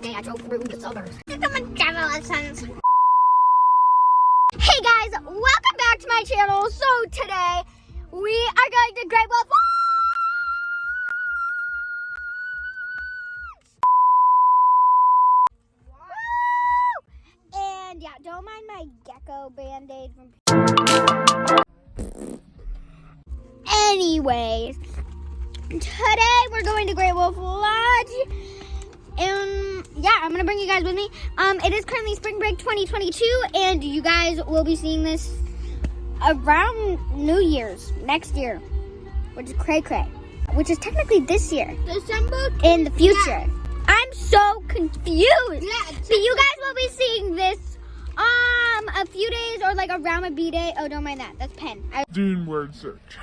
day I drove through the suburbs. Someone driver lessons. Hey guys, welcome back to my channel. So today we are going to Great Wolf Lodge. And yeah, don't mind my gecko band-aid from. Anyways, today we're going to Great Wolf Lodge. And yeah, I'm gonna bring you guys with me. It is currently spring break 2022, and you guys will be seeing this around New Year's next year, which is cray-cray, which is technically this year. December in the future. Yeah. I'm so confused. Yeah, but you guys will be seeing this a few days or like around a B-day. Oh, don't mind that. That's pen. Doing word search.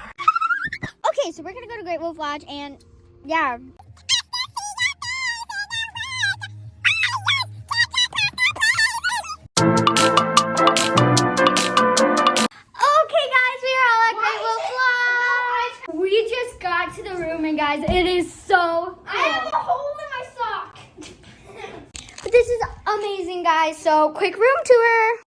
Okay, so we're gonna go to Great Wolf Lodge, and yeah. We just got to the room, and guys, it is so cool. I have a hole in my sock. But this is amazing, guys. So, quick room tour.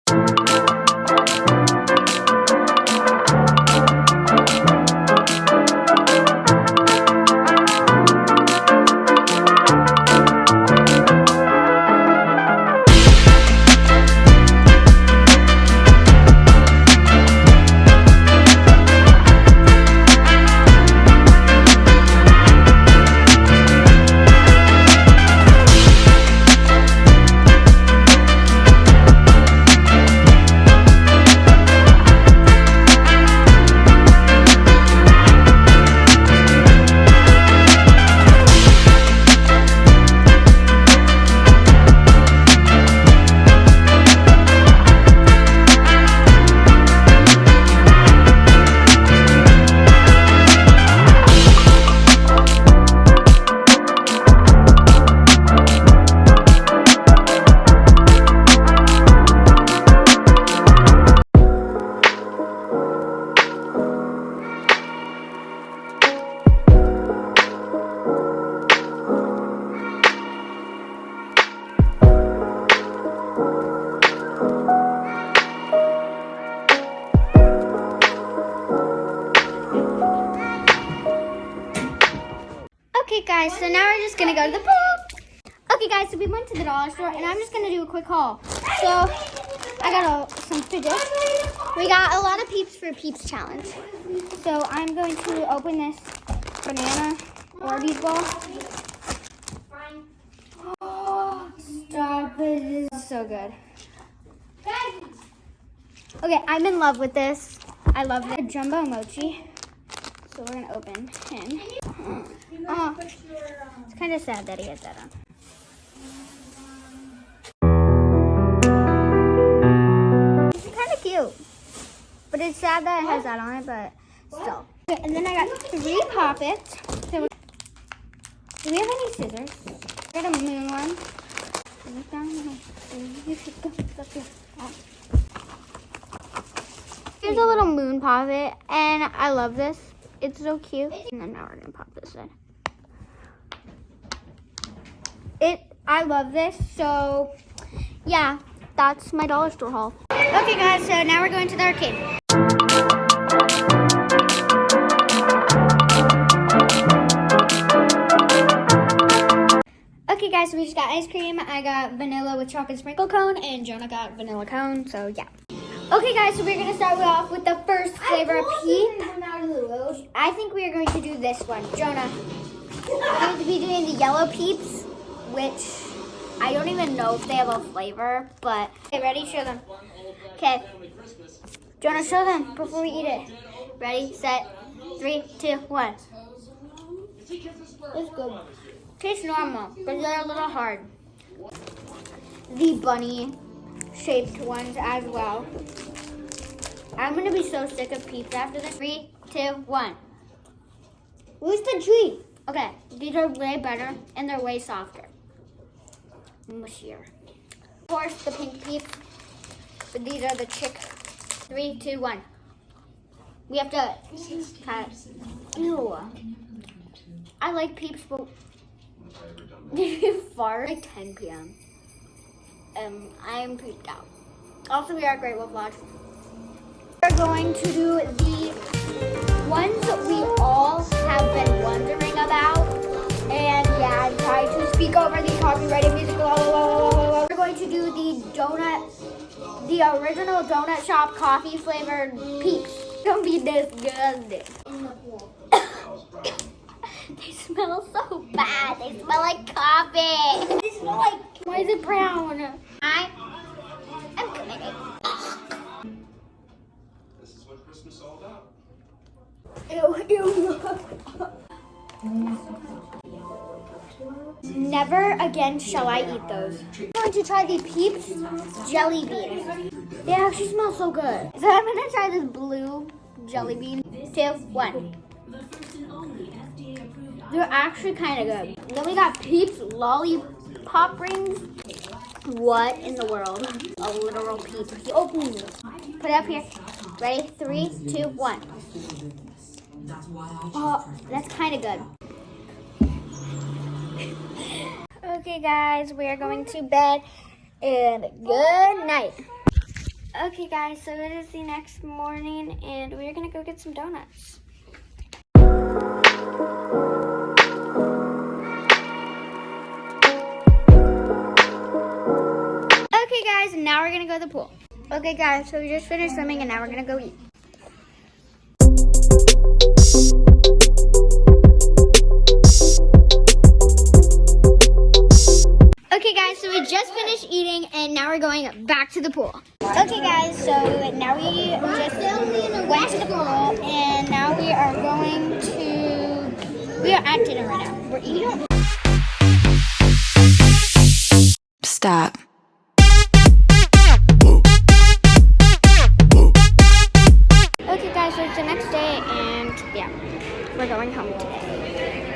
Okay guys, so now we're just gonna go to the pool. Okay guys, so we went to the dollar store, and I'm just gonna do a quick haul. So I got some fidgets. We got a lot of Peeps for Peeps challenge. So I'm going to open this banana Orbeez ball. Oh, stop it! It is so good. Okay, I'm in love with this. I love the jumbo mochi. So we're gonna open him. Oh, it's kind of sad that he has that on. It's kind of cute, but it's sad that it has that on it, but still. Okay, and then I got 3 poppets. So do we have any scissors? I got a moon one. Here's a little moon poppet, and I love this. It's so cute. And then now we're gonna pop this in. I love this. So yeah, that's my dollar store haul. Okay guys, so now we're going to the arcade. Okay guys, so we just got ice cream. I got vanilla with chocolate sprinkle cone, and Jonah got vanilla cone, so yeah. Okay guys, so we're gonna start off with the first flavor of Peep. I think we are going to do this one. Jonah, we're going to be doing the yellow Peeps, which I don't even know if they have a flavor, but okay, ready? Show them. Okay. Jonah, show them before we eat it. Ready, set, 3, 2, 1. It's good. Tastes normal, but they're a little hard. The bunny shaped ones as well. I'm gonna be so sick of Peeps after this. 3, 2, 1. Where's the treat? Okay, these are way better, and they're way softer. Mushier. Of course, the pink Peeps, but these are the chick. 3, 2, 1. We have to cut it. Ew. I like Peeps, but far like 10 p.m. I am freaked out. Also, we are at Great Wolf Lodge. We're going to do the ones that we all have been wondering about. And yeah, I'm trying to speak over the copyrighted music. We're going to do the original donut shop coffee flavored Peeps. It's gonna be disgusting. They smell so bad. They smell like coffee. They smell like, why is it brown? I am committed. This is what Christmas is all about. Ew. Never again shall I eat those. I'm going to try the Peeps jelly beans. They actually smell so good. So I'm going to try this blue jelly bean. 2, 1. They're actually kind of good. Then we got Peeps lollipop rings. What in the world? A literal Peep. Oh, put it up here. Ready? 3, 2, 1. Oh, that's kind of good. Okay, guys, we are going to bed, and good night. Okay, guys, so it is the next morning, and we're gonna go get some donuts. Okay, guys, and now we're gonna go to the pool. Okay, guys, so we just finished swimming, and now we're gonna go eat. Okay guys, so we just finished eating and now we're going back to the pool. Okay guys, so now we just went to the pool and now we are at dinner right now. We're eating. Stop. Okay guys, so it's the next day and yeah, we're going home today.